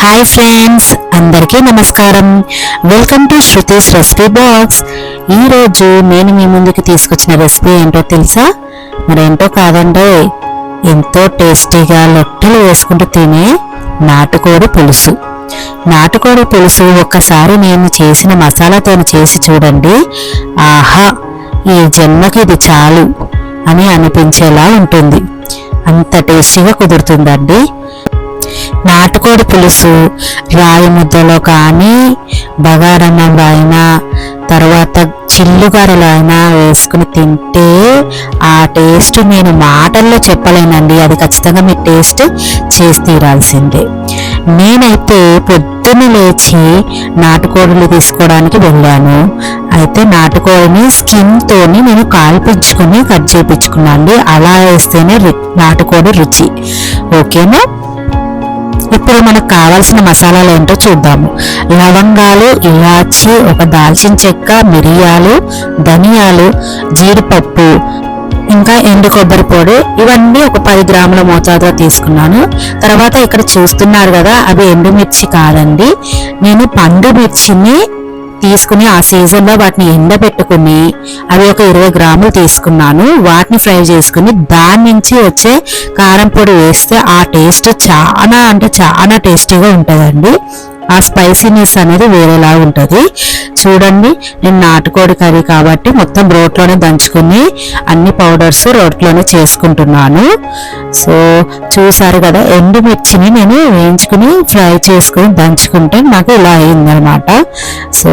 Hi friends, అందరికీ నమస్కారం. Welcome to Shruti's recipe box. ఈరోజు నేను మీ ముందుకు తీసుకొచ్చిన రెసిపీ ఏంటో తెలుసా? మరేంటో కాదండి, ఎంతో టేస్టీగా లొట్టలు వేసుకుంటూ తినే నాటుకోడి పులుసు. నాటుకోడి పులుసు ఒక్కసారి నేను చేసిన మసాలాతో చేసి చూడండి. ఆహా, ఈ జన్మకి ఇది చాలు అని అనిపించేలా ఉంటుంది. అంత టేస్టీగా కుదురుతుందండి. నాటుకోడి పులుసు రాయి ముద్దలో కానీ, బగారన్నంలో అయినా, తర్వాత చిల్లుగారలో అయినా వేసుకుని తింటే ఆ టేస్ట్ నేను మాటల్లో చెప్పలేనండి. అది ఖచ్చితంగా మీ టేస్ట్ చేసి తీరాల్సిందే. నేనైతే పొద్దున్న లేచి నాటుకోడిని తీసుకోవడానికి వెళ్ళాను. అయితే నాటుకోడిని స్కిన్ తోని నేను కాల్పించుకుని కట్ చేయించుకున్నాను. అలా వేస్తేనే నాటుకోడి రుచి. ఓకేనా? ఇప్పుడు మనకు కావాల్సిన మసాలాలు ఏంటో చూద్దాము. లవంగాలు, ఇలాచి, ఒక దాల్చిన చెక్క, మిరియాలు, ధనియాలు, జీడిపప్పు, ఇంకా ఎండు కొబ్బరి పొడి, ఇవన్నీ ఒక 10 గ్రాముల మోతాదులో తీసుకున్నాను. తర్వాత ఇక్కడ చూస్తున్నారు కదా, అవి ఎండుమిర్చి కాదండి. నేను పండు మిర్చిని తీసుకుని ఆ సీజన్లో వాటిని ఎండబెట్టుకుని అవి ఒక 20 గ్రాములు తీసుకున్నాను. వాటిని ఫ్రై చేసుకుని దాని నుంచి వచ్చే కారం పొడి వేస్తే ఆ టేస్ట్ చాలా టేస్టీగా ఉంటుందండి. ఆ స్పైసీనెస్ అనేది వేరేలా ఉంటుంది. చూడండి, నేను నాటుకోడి కర్రీ కాబట్టి మొత్తం రోట్లోనే దంచుకుని అన్ని పౌడర్స్ రోట్లోనే చేసుకుంటున్నాను. సో చూసారు కదా, ఎండుమిర్చిని నేను వేయించుకుని ఫ్రై చేసుకుని దంచుకుంటే నాకు ఇలా అయిందనమాట. సో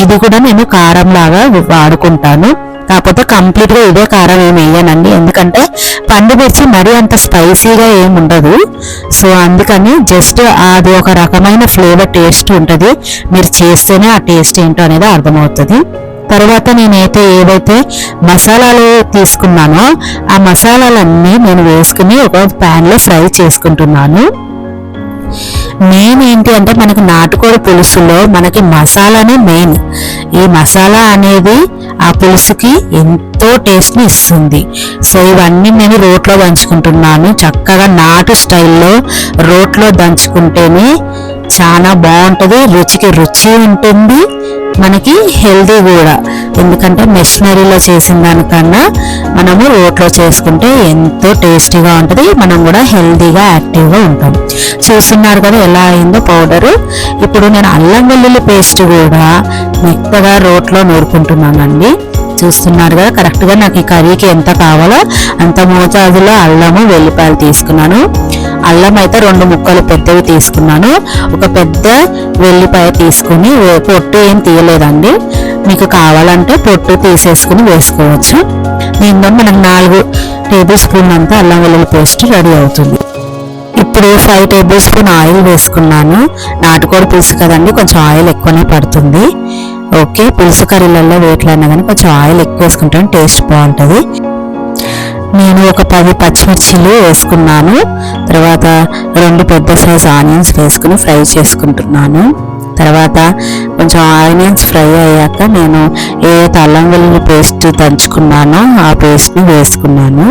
ఇది కూడా నేను కారం లాగా వాడుకుంటాను. కాకపోతే కంప్లీట్గా ఇదే కారం ఏమి వేయనండి, ఎందుకంటే పండు మిర్చి మరీ అంత స్పైసీగా ఏమి ఉండదు. సో అందుకని జస్ట్ అది ఒక రకమైన ఫ్లేవర్ టేస్ట్ ఉంటుంది. మీరు చేస్తేనే ఆ టేస్ట్ ఏంటో అనేది అర్థమవుతుంది. తర్వాత నేనైతే ఏవైతే మసాలాలు తీసుకున్నానో ఆ మసాలాలన్నీ నేను వేసుకుని ఒక ప్యాన్లో ఫ్రై చేసుకుంటున్నాను. మెయిన్ ఏంటి అంటే మనకి నాటుకోడి పులుసులో మనకి మసాలానే మెయిన్. ఈ మసాలా అనేది ఆ పులుసుకి ఎంతో టేస్ట్ని ఇస్తుంది. సో ఇవన్నీ నేను రోట్లో దంచుకుంటున్నాను. చక్కగా నాటు స్టైల్లో రోట్లో దంచుకుంటేనే చాలా బాగుంటుంది. రుచికి రుచి ఉంటుంది, మనకి హెల్దీ కూడా. ఎందుకంటే మెషినరీలో చేసిన దానికన్నా మనము రోట్లో చేసుకుంటే ఎంతో టేస్టీగా ఉంటుంది. మనం కూడా హెల్దీగా యాక్టివ్గా ఉంటాం. చూస్తున్నారు కదా ఎలా అయిందో పౌడరు. ఇప్పుడు నేను అల్లం వెల్లుల్లి పేస్ట్ కూడా మెత్తగా రోట్లో నూరుకుంటున్నానండి. చూస్తున్నారు కదా, కరెక్ట్గా నాకు ఈ కర్రీకి ఎంత కావాలో అంత మోతాదులో అల్లము, వెల్లిపాయలు తీసుకున్నాను. అల్లం అయితే 2 ముక్కలు పెద్దవి తీసుకున్నాను. ఒక పెద్ద వెల్లిపాయ తీసుకుని పొట్టు ఏం తీయలేదండి. మీకు కావాలంటే పొట్టు తీసేసుకుని వేసుకోవచ్చు. దీంతో మనకు 4 టేబుల్ స్పూన్ అంతా అల్లం వెల్లుల్లి పేస్ట్ రెడీ అవుతుంది. ఇప్పుడు 5 టేబుల్ స్పూన్ ఆయిల్ వేసుకున్నాను. నాటుకోడి పులుసు కదండి, కొంచెం ఆయిల్ ఎక్కువనే పడుతుంది. ఓకే, పులుసు కర్రీలలో వేట్లైనా కానీ కొంచెం ఆయిల్ ఎక్కువ వేసుకుంటాను, టేస్ట్ బాగుంటుంది. నేను ఒక 10 పచ్చిమిర్చిలు వేసుకున్నాను. తర్వాత 2 పెద్ద సైజ్ ఆనియన్స్ వేసుకుని ఫ్రై చేసుకుంటున్నాను. తర్వాత కొంచెం ఆనియన్స్ ఫ్రై అయ్యాక నేను ఏదైతే అల్లం వెల్లుల్లి పేస్ట్ దంచుకున్నానో ఆ పేస్ట్ని వేసుకున్నాను.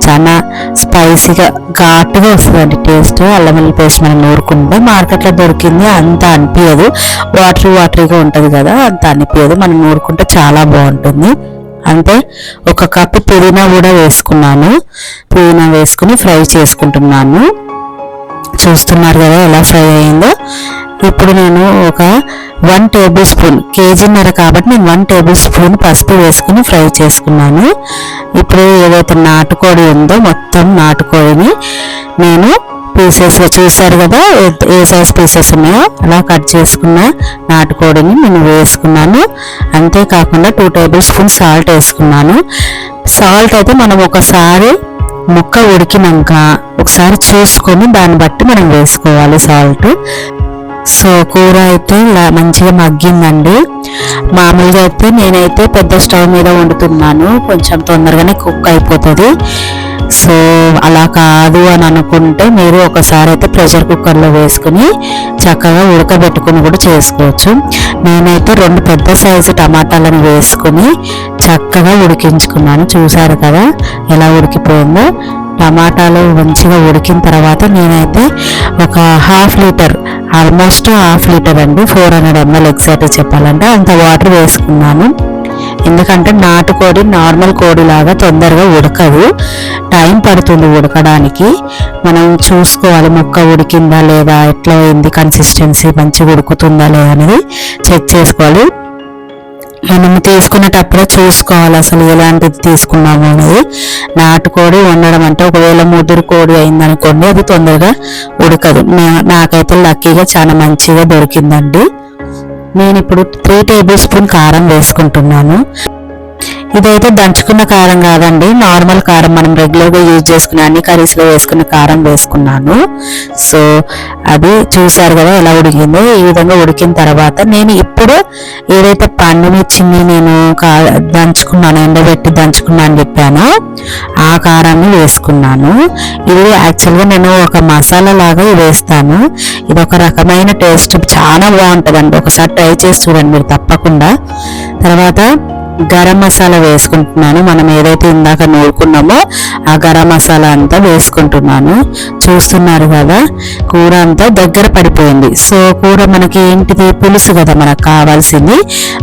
చాలా స్పైసీగా ఘాటుగా వస్తుందండి టేస్ట్. అల్లం వెల్లుల్లి పేస్ట్ మనం నూరుకుంటే మార్కెట్లో దొరికింది అంత అనిపించదు, వాటరీగా ఉంటుంది కదా, అంత అనిపించదు. మనం నూరుకుంటే చాలా బాగుంటుంది. అంటే 1 కప్పు పుదీనా కూడా వేసుకున్నాను. పుదీనా వేసుకుని ఫ్రై చేసుకుంటున్నాను. చూస్తున్నారు కదా ఎలా ఫ్రై అయిందో. ఇప్పుడు నేను ఒక 1 టేబుల్ స్పూన్, కేజీన్నర కాబట్టి నేను 1 టేబుల్ స్పూన్ పసుపు వేసుకుని ఫ్రై చేసుకున్నాను. ఇప్పుడు ఏదైతే నాటుకోడి ఉందో మొత్తం నాటుకోడిని నేను పీసెస్గా, చూసారు కదా ఏ సైజ్ పీసెస్ ఉన్నాయో అలా కట్ చేసుకున్న నాటుకోడిని నేను వేసుకున్నాను. అంతేకాకుండా 2 టేబుల్ స్పూన్ సాల్ట్ వేసుకున్నాను. సాల్ట్ అయితే మనం ఒకసారి ముక్క ఉడికినాక ఒకసారి చూసుకొని దాన్ని బట్టి మనం వేసుకోవాలి సాల్ట్. సో కూర అయితే మంచిగా మగ్గిందండి. మామూలుగా అయితే నేనైతే పెద్ద స్టవ్ మీద వండుతున్నాను, కొంచెం తొందరగానే కుక్ అయిపోతుంది. సో అలా కాదు అని అనుకుంటే మీరు ఒకసారి అయితే ప్రెషర్ కుక్కర్లో వేసుకుని చక్కగా ఉడకబెట్టుకుని కూడా చేసుకోవచ్చు. నేనైతే 2 పెద్ద సైజు టమాటాలను వేసుకుని చక్కగా ఉడికించుకున్నాను. చూసారు కదా ఎలా ఉడికిపోయిందో. టమాటాలు మంచిగా ఉడికిన తర్వాత నేనైతే ఒక 1/2 లీటర్ ఆల్మోస్ట్ హాఫ్ లీటర్ అండి, 400 ml ఎగ్జాక్ట్ చెప్పాలంటే అంత వాటర్ వేసుకున్నాను. ఎందుకంటే నాటుకోడి నార్మల్ కోడి లాగా తొందరగా ఉడకదు, టైం పడుతుంది ఉడకడానికి. మనం చూసుకోవాలి ముక్క ఉడికిందా లేదా, ఎట్లా అయింది, కన్సిస్టెన్సీ మంచిగా ఉడుకుతుందా లేదా అనేది చెక్ చేసుకోవాలి. మనం తీసుకునేటప్పుడే చూసుకోవాలి అసలు ఎలాంటిది తీసుకున్నాము అనేది. నాటుకోడి వండడం అంటే ఒకవేళ ముదురు కోడి అయిందనుకోండి అది తొందరగా ఉడకదు. నాకైతే లక్కీగా చాలా మంచిగా దొరికిందండి. నేను ఇప్పుడు 3 టేబుల్ స్పూన్ కారం వేసుకుంటున్నాను. ఇదైతే దంచుకున్న కారం కాదండి, నార్మల్ కారం, మనం రెగ్యులర్గా యూజ్ చేసుకునే అన్ని కర్రీస్లో వేసుకున్న కారం వేసుకున్నాను. సో అది చూసారు కదా ఎలా ఉడికిందో. ఈ విధంగా ఉడికిన తర్వాత నేను ఇప్పుడు ఏదైతే పండుమిర్చిని నేను దంచుకున్నాను, ఎండబెట్టి దంచుకున్నా అని చెప్పానో ఆ కారాన్ని వేసుకున్నాను. ఇది యాక్చువల్గా నేను ఒక మసాలా లాగా వేస్తాను. ఇది ఒక రకమైన టేస్ట్ చాలా బాగుంటుందండి, ఒకసారి ట్రై చేసి చూడండి మీరు తప్పకుండా. తర్వాత గరం మసాలా వేసుకుంటున్నాను. మనం ఏదైతే ఇందాక నూరుకున్నామో ఆ గరం మసాలా అంతా వేసుకుంటున్నాను. చూస్తున్నారు కదా కూర అంతా దగ్గర పడిపోయింది. సో కూర మనకి ఏంటిది, పులుసు కదా మనకు కావాల్సింది.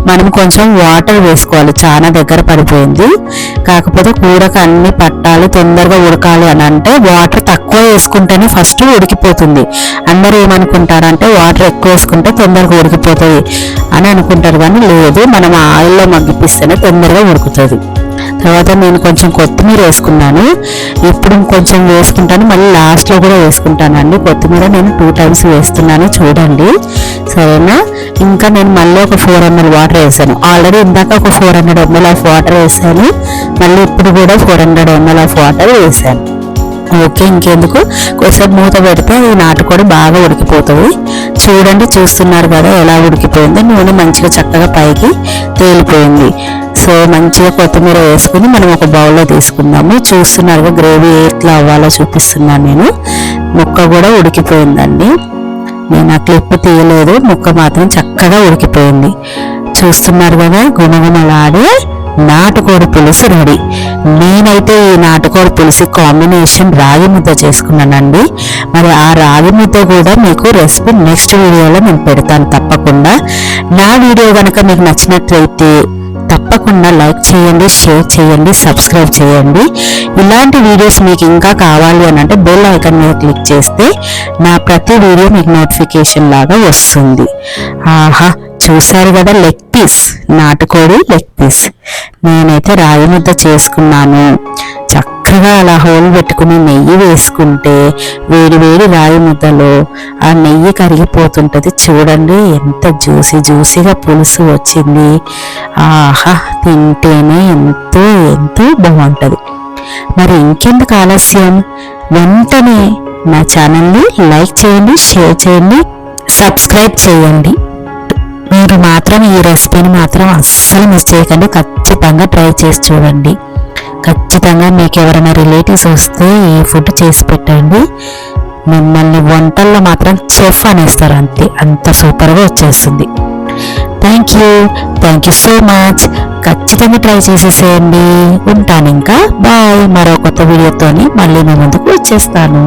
మనం కొంచెం వాటర్ వేసుకోవాలి, చాలా దగ్గర పడిపోయింది. కాకపోతే కూరకు అన్ని పట్టాలి, తొందరగా ఉడకాలి అని అంటే వాటర్ తక్కువ వేసుకుంటేనే ఫస్ట్ ఉడికిపోతుంది. అందరూ ఏమనుకుంటారంటే వాటర్ ఎక్కువ వేసుకుంటే తొందరగా ఉడికిపోతుంది అని అనుకుంటారు, కానీ లేదు, మనం ఆయిల్లో మగ్గిపిస్తేనే తొందరగా ఉడుకుతుంది. తర్వాత నేను కొంచెం కొత్తిమీర వేసుకున్నాను. ఇప్పుడు కొంచెం వేసుకుంటాను, మళ్ళీ లాస్ట్లో కూడా వేసుకుంటానండి. కొత్తిమీర నేను 2 times వేస్తున్నాను, చూడండి సరేనా. ఇంకా నేను మళ్ళీ ఒక 400 ml వాటర్ వేసాను. ఆల్రెడీ ఇందాక ఒక 400 ml ఆఫ్ వాటర్ వేసాను, మళ్ళీ ఇప్పుడు కూడా 400 ml ఆఫ్ వాటర్ వేసాను. ఓకే, ఇంకెందుకు కొంచెం మూత పెడితే ఈ నాటుకోడి బాగా ఉడికిపోతుంది. చూడండి, చూస్తున్నారు కదా ఎలా ఉడికిపోయింది. నూనె మంచిగా చక్కగా పైకి తేలిపోయింది. సో మంచిగా కొత్తిమీర వేసుకుని మనం ఒక బౌల్లో తీసుకుందాము. చూస్తున్నారు గ్రేవీ ఎట్లా అవ్వాలో చూపిస్తున్నాను నేను. ముక్క కూడా ఉడికిపోయిందండి, నేను ఆ క్లిప్ తీయలేదు, ముక్క మాత్రం చక్కగా ఉడికిపోయింది. చూస్తున్నారు కదా గుమగుమలాడే నాటుకోడి పులుసు రెడీ. నేనైతే ఈ నాటుకోడి పులుసు కాంబినేషన్ రాగి ముద్ద చేసుకున్నానండి. మరి ఆ రాగి ముద్ద కూడా మీకు రెసిపీ నెక్స్ట్ వీడియోలో నేను పెడతాను తప్పకుండా. నా వీడియో కనుక మీకు నచ్చినట్లయితే తప్పకుండా లైక్ చేయండి, షేర్ చేయండి, సబ్స్క్రైబ్ చేయండి. ఇలాంటి వీడియోస్ మీకు ఇంకా కావాలి అని అంటే బెల్ ఐకాన్ మీద క్లిక్ చేస్తే నా ప్రతి వీడియో మీకు నోటిఫికేషన్ లాగా వస్తుంది. ఆహా, చూసారు కదా లెగ్ పీస్, నాటుకోడి లెగ్ పీస్. నేనైతే రాగి ముద్ద చేసుకున్నాను. చక్కగా అలా హోల్ పెట్టుకుని నెయ్యి వేసుకుంటే వేడి వేడి రాగి ముద్దలో ఆ నెయ్యి కరిగిపోతుంటుంది. చూడండి ఎంత జ్యూసీగా పులుసు వచ్చింది. ఆహా, తింటేనే ఎంతో ఎంతో బాగుంటుంది. మరి ఇంకెందుకు ఆలస్యం, వెంటనే నా ఛానల్ని లైక్ చేయండి, షేర్ చేయండి, సబ్స్క్రైబ్ చేయండి. మీరు మాత్రం ఈ రెసిపీని మాత్రం అస్సలు మిస్ చేయకండి, ఖచ్చితంగా ట్రై చేసి చూడండి. ఖచ్చితంగా మీకు ఎవరైనా రిలేటివ్స్ వస్తే ఈ ఫుడ్ చేసి పెట్టండి, మిమ్మల్ని వంటల్లో మాత్రం చెఫ్ అనేస్తారు, అంతే, అంత సూపర్గా వచ్చేస్తుంది. Thank you so much. ఖచ్చితంగా ట్రై చేసేసేయండి. ఉంటాను ఇంకా, బాయ్. మరో కొత్త వీడియోతోని మళ్ళీ మీ ముందుకు వచ్చేస్తాను.